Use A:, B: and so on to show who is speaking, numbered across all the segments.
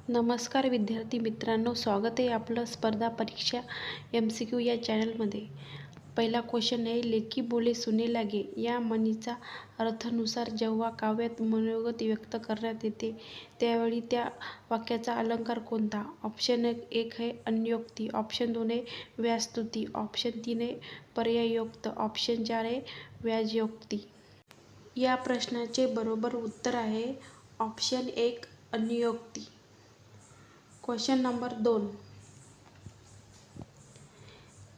A: नमस्कार विद्यार्थी मित्रांनो, स्वागत आहे आपलं स्पर्धा परीक्षा MCQ या चॅनलमध्ये. पहिला क्वेश्चन आहे, लेकी बोले सुने लागे या म्हणीचा अर्थानुसार जेव्हा काव्यात मनोगत व्यक्त करण्यात येते त्यावेळी त्या वाक्याचा अलंकार कोणता? ऑप्शन 1 आहे अन्योक्ती, ऑप्शन 2 आहे व्याजस्तुती, ऑप्शन 3 आहे पर्यायोक्त, ऑप्शन 4 आहे व्याजयोक्ती. या प्रश्नाचे बरोबर उत्तर आहे ऑप्शन 1 अन्योक्ती. क्वेश्चन नंबर 2,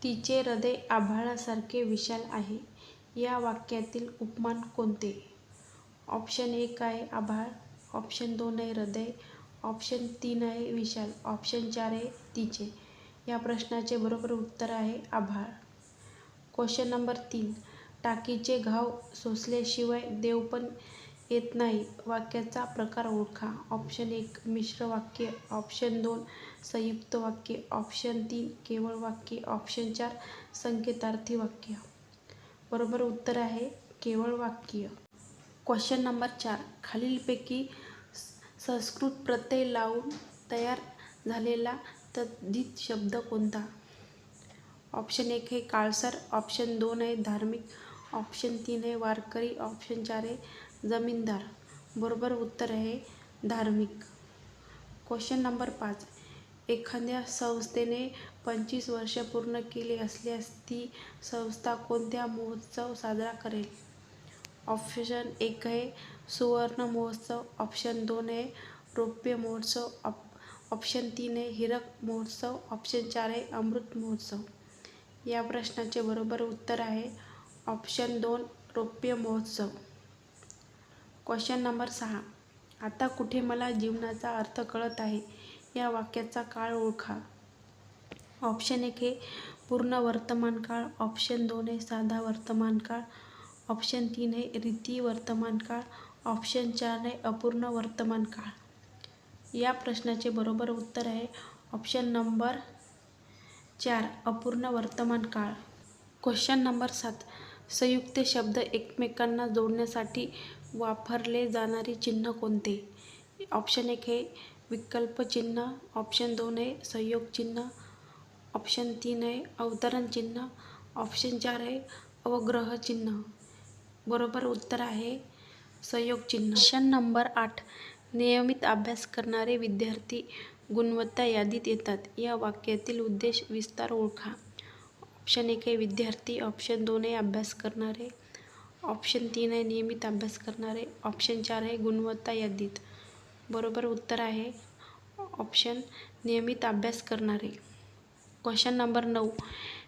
A: तिचे हृदय आभाळासारखे विशाल आहे या वाक्यातील उपमान कोणते? ऑप्शन 1 आहे आभाळ, ऑप्शन 2 आहे हृदय, ऑप्शन 3 आहे विशाल, ऑप्शन 4 आहे तिचे. या प्रश्नाचे बरोबर उत्तर आहे आभाळ. क्वेश्चन नंबर 3, टाकीचे घाव सोसल्याशिवाय देव पण येत नाही वाक्याचा प्रकार ओळखा. ऑप्शन 1 मिश्र वाक्य, ऑप्शन 2 संयुक्त वाक्य, ऑप्शन 3 केवळ वाक्य, ऑप्शन 4 संकेतार्थी वाक्य. बरोबर उत्तर आहे केवळ वाक्य. क्वेश्चन नंबर 4, खालीलपैकी संस्कृत प्रत्यय लावून तयार झालेला तद्धित शब्द कोणता? ऑप्शन 1 आहे काळसर, ऑप्शन 2 आहे धार्मिक, ऑप्शन 3 आहे वारकरी, ऑप्शन 4 आहे जमीनदार. बरोबर उत्तर आहे धार्मिक. क्वेश्चन नंबर 5, एखाद्या संस्थेने 25 वर्ष पूर्ण केली असल्यास ती संस्था कोणत्या महोत्सव साजरा करेल? ऑप्शन 1 आहे सुवर्ण महोत्सव, ऑप्शन 2 आहे रौप्य महोत्सव, ऑप्शन 3 आहे हीरक महोत्सव, ऑप्शन 4 आहे अमृत महोत्सव. या प्रश्नाचे बरोबर उत्तर आहे ऑप्शन 2 रौप्य महोत्सव. क्वेश्चन नंबर 6, आता कुठे मला जीवनाचा अर्थ कळत आहे या वाक्याचा काळ ओळखा. ऑप्शन 1 आहे पूर्ण वर्तमान काळ, ऑप्शन 2 आहे साधा वर्तमान काळ, ऑप्शन 3 आहे रीती वर्तमान काळ, ऑप्शन 4 आहे अपूर्ण वर्तमान काळ. या प्रश्नाचे बरोबर उत्तर आहे ऑप्शन नंबर 4 अपूर्ण वर्तमान काळ. क्वेश्चन नंबर 7, संयुक्त शब्द एकमेकांना जोडण्यासाठी वापरले जाणारे चिन्ह कोणते? ऑप्शन 1 आहे विकल्प चिन्ह, ऑप्शन 2 आहे संयोग चिन्ह, ऑप्शन 3 आहे अवतरण चिन्ह, ऑप्शन 4 आहे अवग्रह चिन्ह. बरोबर उत्तर आहे संयोग चिन्ह. क्वेश्चन नंबर 8, नियमित अभ्यास करणारे विद्यार्थी गुणवत्ता यादीत येतात या वाक्यातील उद्देश विस्तार ओळखा. ऑप्शन 1 आहे विद्यार्थी, ऑप्शन 2 आहे अभ्यास करणारे, ऑप्शन 3 आहे नियमित अभ्यास करणारे, ऑप्शन 4 आहे गुणवत्ता यादीत. बरोबर उत्तर आहे ऑप्शन नियमित अभ्यास करणारे. क्वेश्चन नंबर 9,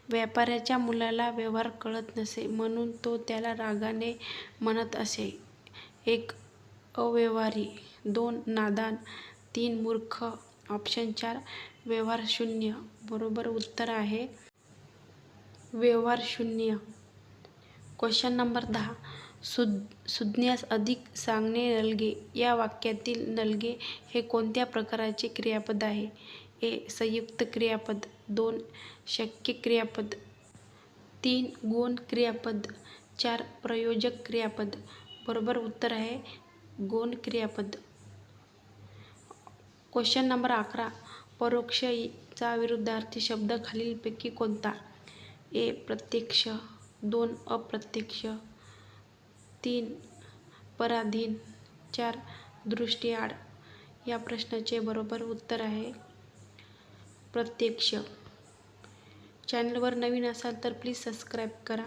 A: व्यापाऱ्याच्या मुलाला व्यवहार कळत नसे म्हणून तो त्याला रागाने म्हणत असे. 1 अव्यवहारी, 2 नादान, 3 मूर्ख, ऑप्शन 4 व्यवहार शून्य. बरोबर उत्तर आहे व्यवहार शून्य. क्वेश्चन नंबर 10, सुज्ञास अधिक सांगणे नलगे या वाक्यातील नलगे हे कोणत्या प्रकारचे क्रियापद आहे? ए संयुक्त क्रियापद, 2 शक्य क्रियापद, 3 गौण क्रियापद, 4 प्रयोजक क्रियापद. बरोबर उत्तर आहे गौण क्रियापद. क्वेश्चन नंबर 11, परोक्ष चा विरुद्धार्थी शब्द खालीलपैकी कोणता? ए प्रत्यक्ष, 2 अप्रत्यक्ष, 3 पराधीन, 4 दृष्टीआड. या प्रश्नाचे बरोबर उत्तर आहे प्रत्यक्ष. चॅनलवर नवीन असाल तर प्लीज सबस्क्राईब करा.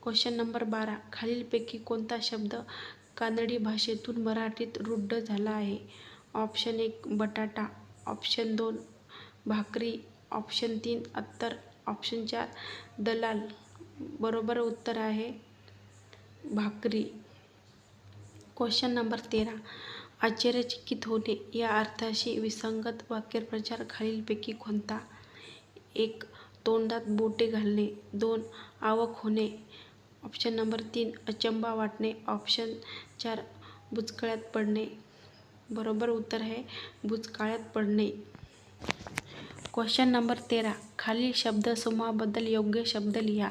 A: क्वेश्चन नंबर 12, खालीलपैकी कोणता शब्द कानडी भाषेतून मराठीत रूढ झाला आहे? ऑप्शन 1 बटाटा, ऑप्शन 2 भाकरी, ऑप्शन 3 अत्तर, ऑप्शन 4 दलाल. बरोबर उत्तर आहे भाकरी. क्वेश्चन नंबर 13, आश्चर्यचकित होणे या अर्थाशी विसंगत वाक्यप्रचार खालीलपैकी कोणता? 1 तोंडात बोटे घालणे, 2 अवाक होणे, ऑप्शन नंबर 3 अचंबा वाटणे, ऑप्शन 4 बुचकळ्यात पडणे. बरोबर उत्तर आहे बुचकाळ्यात पडणे. क्वेश्चन नंबर 13, खालील शब्दसमूहाबद्दल योग्य शब्द लिहा.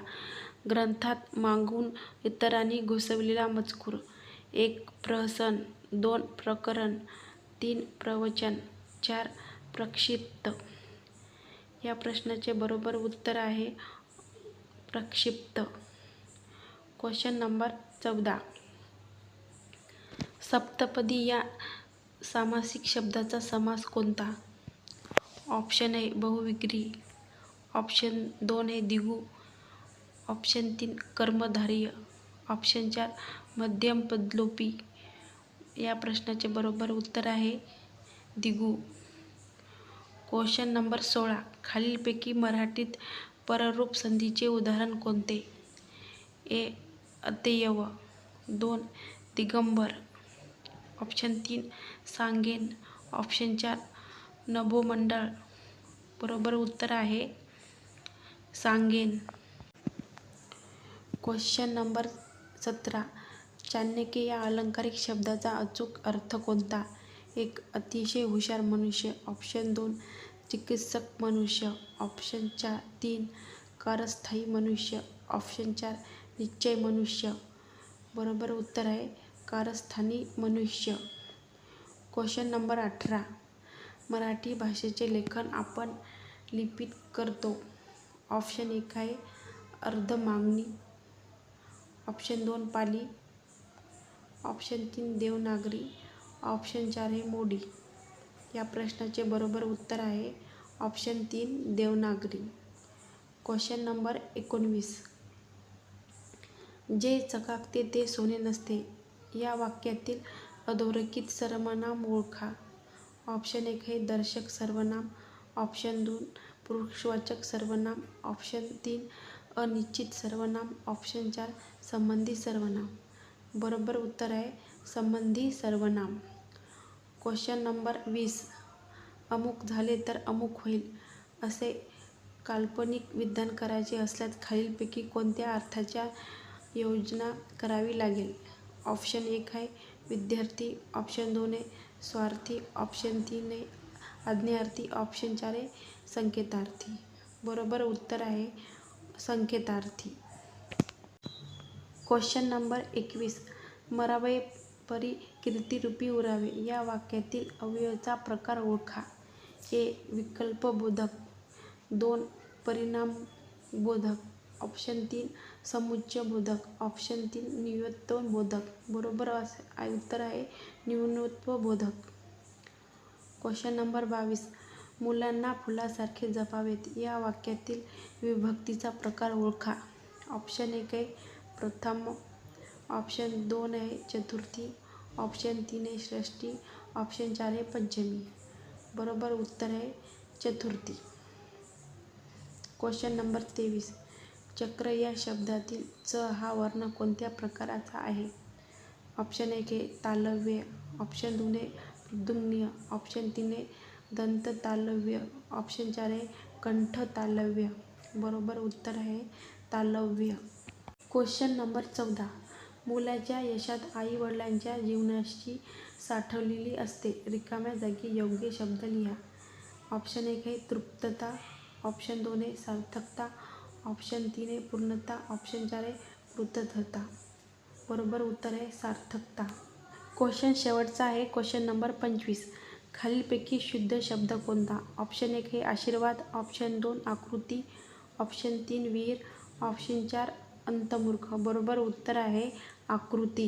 A: ग्रंथात मागून इतरांनी घुसविलेला मजकूर. 1 प्रहसन, 2 प्रकरण, 3 प्रवचन, 4 प्रक्षिप्त. या प्रश्नाचे बरोबर उत्तर आहे प्रक्षिप्त. Question number 14. सप्तपदी या सामासिक शब्दाचा समास कोणता? ऑप्शन ए बहुविग्री, ऑप्शन 2 आहे द्विगु, ऑप्शन 3 कर्मधारय, ऑप्शन 4 मध्यमपदलोपी. या प्रश्नाचे बरोबर उत्तर आहे द्विगु. Question number 16. खालीलपैकी मराठीत पररूप संधीचे उदाहरण कोणते? ए अतैव, 2 दिगंबर, ऑप्शन 3 सांगेन, ऑप्शन 4 नभोमंडळ. बरोबर उत्तर आहे सांगेन. Question number 17. चाणक्य या अलंकारिक शब्दाचा अचूक अर्थ कोणता? 1 अतिशय हुशार मनुष्य, ऑप्शन 2 चिकित्सक मनुष्य, ऑप्शन 3 कारस्थायी मनुष्य, ऑप्शन 4 निश्चय मनुष्य. बरोबर उत्तर आहे कारस्थानी मनुष्य. Question number 18. मराठी भाषेचे लेखन आपण लिपीत करतो. ऑप्शन 1 आहे Ardhamagadhi, option 2 Pali, option 3 Devanagari, option 4 आहे मोडी. या प्रश्नाचे बरोबर उत्तर आहे ऑप्शन 3 देवनागरी. Question number 19. जे चकाकते ते सोने नसते. या वाक्यातील अधोरेखित सर्वनाम ओळखा. ऑप्शन 1 आहे दर्शक सर्वनाम, ऑप्शन 2 पुरुषवाचक सर्वनाम, ऑप्शन 3 अनिश्चित सर्वनाम, ऑप्शन 4 संबंधी सर्वनाम. बरोबर उत्तर आहे संबंधी सर्वनाम. Question number 20. अमुक झाले तर अमुक होईल असे काल्पनिक विधान करायचे असल्यास खालीलपैकी कोणत्या अर्थाची योजना करावी लागेल? ऑप्शन 1 आहे विद्यार्थी, ऑप्शन 2 आहे स्वार्थी, ऑप्शन 3 आहे आज्ञार्थी, ऑप्शन 4 आहे संकेतार्थी. बरोबर उत्तर आहे संकेतार्थी. Question number 21. मरावे परी कीर्तिरूपी उरावे. या वाक्यातील अवयवाचा प्रकार ओळखा. ए विकल्पबोधक, 2 परिणामबोधक, ऑप्शन 3 समुच्चयबोधक, ऑप्शन 3 न्यूनत्वबोधक. बरोबर उत्तर आहे न्यूनत्वबोधक. Question number 22. मुलांना फुलासारखे जपावेत. या वाक्यातील विभक्तीचा प्रकार ओळखा. ऑप्शन 1 आहे प्रथम, ऑप्शन 2 आहे चतुर्थी, ऑप्शन 3 आहे षष्ठी, ऑप्शन 4 आहे पंचमी. बरोबर उत्तर आहे चतुर्थी. Question number 23. चक्र या शब्दातील च हा वर्ण कोणत्या प्रकाराचा आहे? ऑप्शन 1 आहे तालव्य, ऑप्शन 2 आहे मूर्धन्य, ऑप्शन 3 आहे दंत तालव्य, ऑप्शन 4 आहे कंठ तालव्य. बरोबर उत्तर आहे तालव्य. Question number 14. मुलाच्या यशात आई वडिलांच्या जीवनाची साठवलेली असते. रिकाम्या जागी योग्य शब्द लिहा. ऑप्शन 1 आहे तृप्तता, ऑप्शन 2 आहे सार्थकता, ऑप्शन 3 आहे पूर्णता, ऑप्शन 4 आहे कृतज्ञता. बरोबर उत्तर आहे सार्थकता. क्वेश्चन शेवटचा आहे क्वेश्चन नंबर 25. खालीलपैकी शुद्ध शब्द कोणता? ऑप्शन 1 आहे आशीर्वाद, ऑप्शन 2 आकृती, ऑप्शन 3 वीर, ऑप्शन 4 अंतर्मुख. बरोबर उत्तर आहे आकृती.